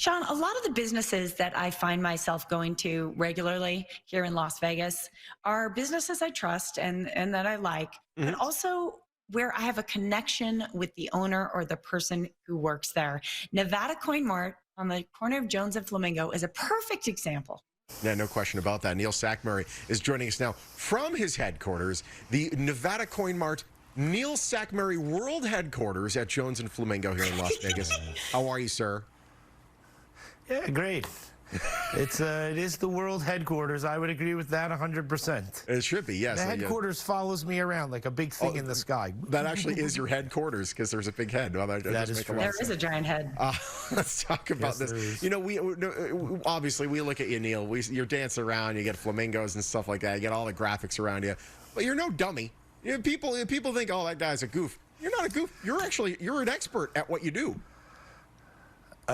Sean, a lot of the businesses that I find myself going to regularly here in Las Vegas are businesses I trust and that I like, but Mhm. also where I have a connection with the owner or the person who works there. Nevada Coin Mart on the corner of Jones and Flamingo is a perfect example. Yeah, no question about that. Neil Sackmurray is joining us now from his headquarters, the Nevada Coin Mart Neil Sackmurray World Headquarters at Jones and Flamingo here in Las Vegas. How are you, sir? Yeah, great. It is the world headquarters. I would agree with that 100%. It should be, yes. The headquarters follows me around like a big thing in the sky. That actually is your headquarters because there's a big head. Well, that is true. There is a giant head. Let's talk about this. You know, we obviously we look at you, Neil. You're dancing around. You get flamingos and stuff like that. You get all the graphics around you, but you're no dummy. You know, people think, oh, that guy's a goof. You're not a goof. You're an expert at what you do.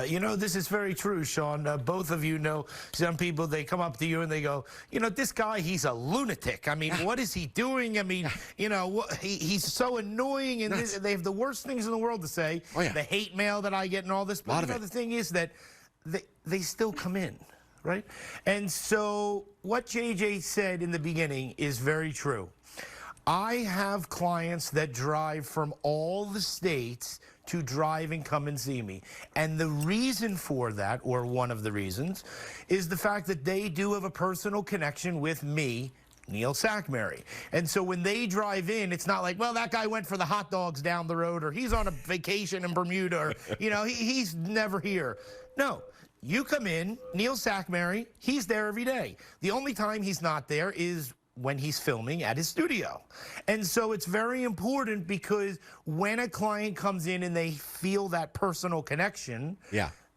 You know, this is very true, Sean. Both of you know some people, they come up to you and they go, you know, this guy, he's a lunatic. I mean, what is he doing? I mean, you know, he's so annoying, and they have the worst things in the world to say. Oh, yeah. The hate mail that I get and all this. But you know, the thing is that they still come in, right? And so what JJ said in the beginning is very true. I have clients that drive from all the states to drive and come and see me. And the reason for that, or one of the reasons, is the fact that they do have a personal connection with me, Neil Sackmurray. And so when they drive in, it's not like, well, that guy went for the hot dogs down the road, or he's on a vacation in Bermuda, or, you know, he's never here. No. You come in, Neil Sackmurray, he's there every day. The only time he's not there is when he's filming at his studio. And so it's very important, because when a client comes in and they feel that personal connection,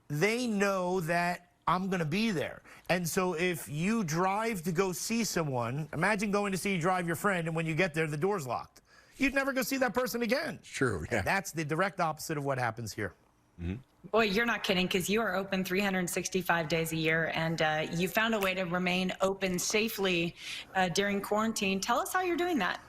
they know that I'm going to be there. And so if you drive to go see someone, imagine going to see you drive your friend, and when you get there, the door's locked. You'd never go see that person again. True, yeah. And that's the direct opposite of what happens here. Mm-hmm. Boy, you're not kidding, because you are open 365 days a year, and you found a way to remain open safely during quarantine. Tell us how you're doing that.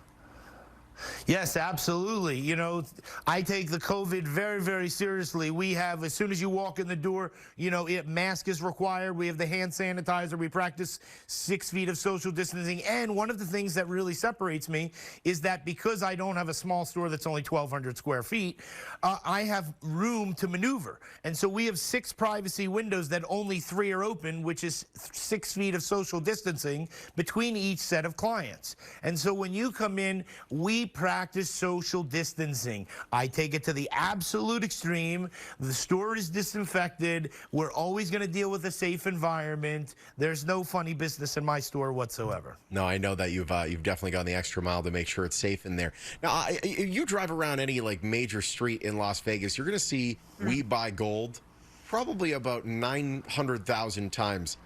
Yes, absolutely. You know, I take the COVID very, very seriously. We have, as soon as you walk in the door, you know, mask is required. We have the hand sanitizer. We practice 6 feet of social distancing. And one of the things that really separates me is that because I don't have a small store that's only 1,200 square feet, I have room to maneuver. And so we have 6 privacy windows that only 3 are open, which is 6 feet of social distancing between each set of clients. And so when you come in, we practice social distancing. I take it to the absolute extreme. The store is disinfected. We're always going to deal with a safe environment. There's no funny business in my store whatsoever. No, I know that you've definitely gone the extra mile to make sure it's safe in there. Now, you drive around any like major street in Las Vegas, you're going to see "We Buy Gold" probably about 900,000 times.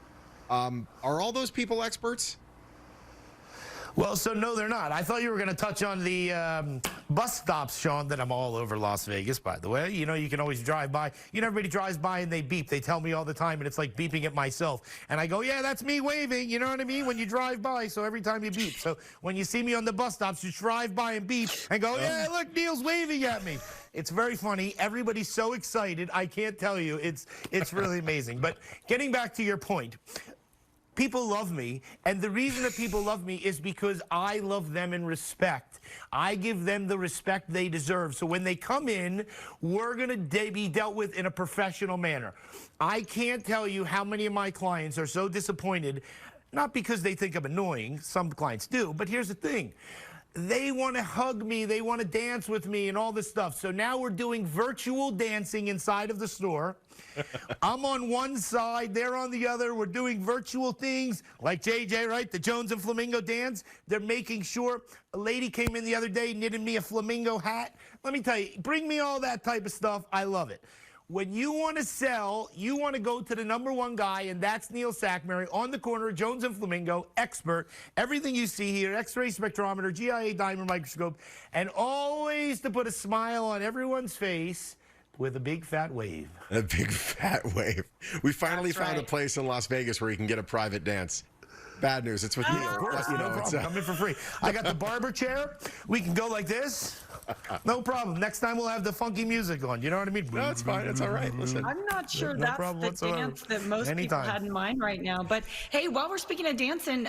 Are all those people experts? Well, so no, they're not. I thought you were going to touch on the bus stops, Sean, that I'm all over Las Vegas, by the way. You know, you can always drive by. You know, everybody drives by and they beep. They tell me all the time, and it's like beeping at myself. And I go, yeah, that's me waving. You know what I mean? When you drive by, so every time you beep. So when you see me on the bus stops, you drive by and beep and go, yeah, look, Neil's waving at me. It's very funny. Everybody's so excited. I can't tell you. It's really amazing. But getting back to your point, people love me, and the reason that people love me is because I love them in respect. I give them the respect they deserve. So when they come in, we're going to be dealt with in a professional manner. I can't tell you how many of my clients are so disappointed, not because they think I'm annoying. Some clients do, but here's the thing. They want to hug me, they want to dance with me and all this stuff. So now we're doing virtual dancing inside of the store. I'm on one side, they're on the other. We're doing virtual things like JJ, right? The Jones and Flamingo dance. They're making sure. A lady came in the other day, knitted me a flamingo hat. Let me tell you, bring me all that type of stuff. I love it. When you want to sell, you want to go to the #1 guy, and that's Neil Sackmurray on the corner, Jones and Flamingo, expert. Everything you see here, X-ray spectrometer, GIA diamond microscope, and always to put a smile on everyone's face with a big fat wave. A big fat wave. We finally found a place in Las Vegas where you can get a private dance. Bad news, it's with Neil. Of course, no problem. Come in for free. I got the barber chair. We can go like this. No problem. Next time we'll have the funky music on. You know what I mean? No, it's fine. It's all right. Listen. I'm not sure No that's problem the whatsoever. dance that most Anytime. people had in mind right now. But hey, while we're speaking of dancing,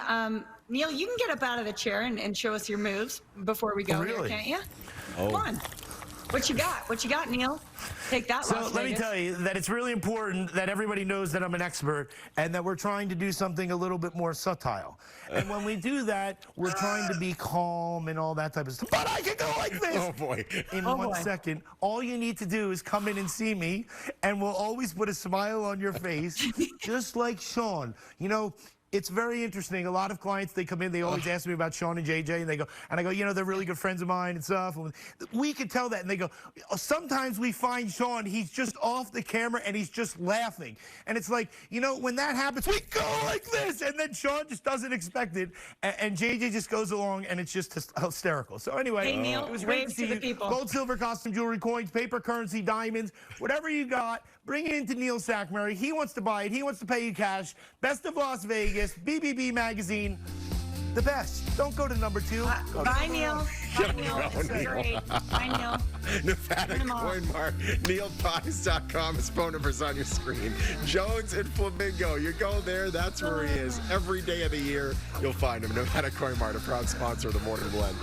Neil, you can get up out of the chair and show us your moves before we go Really? here, can't you? Oh. Come on. What you got? What you got, Neil? Take that, So Las let me Vegas. tell you that it's really important that everybody knows that I'm an expert and that we're trying to do something a little bit more subtle. And when we do that, we're trying to be calm and all that type of stuff. But I can go like this. Oh, boy. In Oh, 1 boy. second, all you need to do is come in and see me, and we'll always put a smile on your face, just like Sean. You know, it's very interesting. A lot of clients, they come in, they always ask me about Sean and JJ, and I go, you know, they're really good friends of mine and stuff. And we could tell that, and they go, sometimes we find Sean, he's just off the camera and he's just laughing. And it's like, you know, when that happens, we go like this, and then Sean just doesn't expect it, and JJ just goes along, and it's just hysterical. So anyway, Hey, Neil, it was great wave to see to the you. people. Gold, silver, costume, jewelry, coins, paper currency, diamonds, whatever you got, bring it into Neil Sackmary. He wants to buy it. He wants to pay you cash. Best of Las Vegas, BBB Magazine, the best. Don't go to number 2. Go to Bye, number Neil. 1. Bye, Neil. It's Neil. great. Bye, Neil. Nevada Turn 'em off. Coin Mart, neilpies.com. His phone number's on your screen. Jones and Flamingo. You go there, that's where he is. Every day of the year, you'll find him. Nevada Coin Mart, a proud sponsor of the Morning Blend.